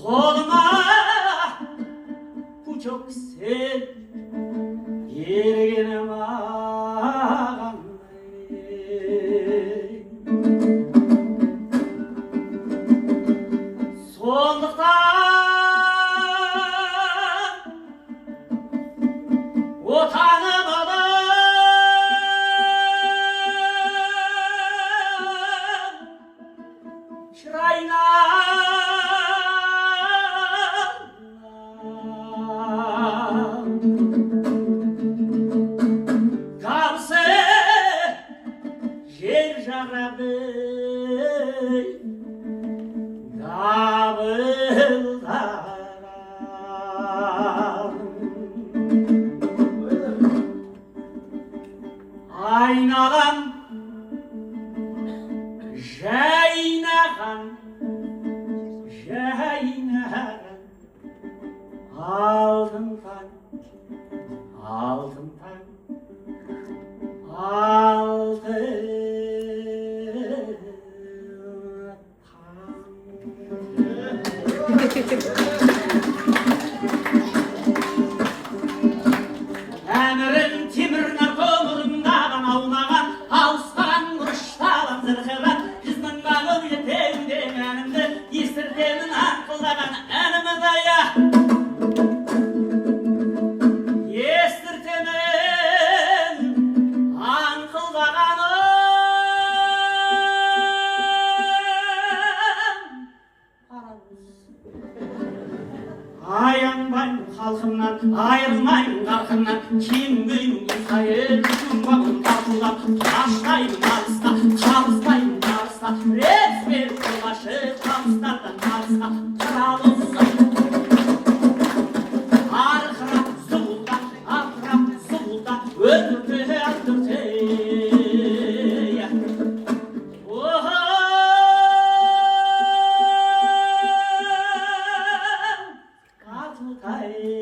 Koluma bu çok sev yergene mağan Sonduktan o tanımadan şırayına kalsı yer jarabe aynadan jaynagan altın tan altın tan altın Әмірін темірнар көміріндаған аумаған алыстаған құрыштаған зірхірат Жүздің бағыл етегінде әнімді естіртемін ақылдаған әнімі дая естіртемін аңқылдағаным Аянбайым халқымнан, айырылмайым қарқымнан Кеңбеймін сайын, күнбағын тартылдап Таштаймын алыста, қалыспайым алыста Резбер қолашы, қалыстардан алыста Тұралысым Арқырап, зұлда, апырап, зұлда Өтірте, өтірте Hey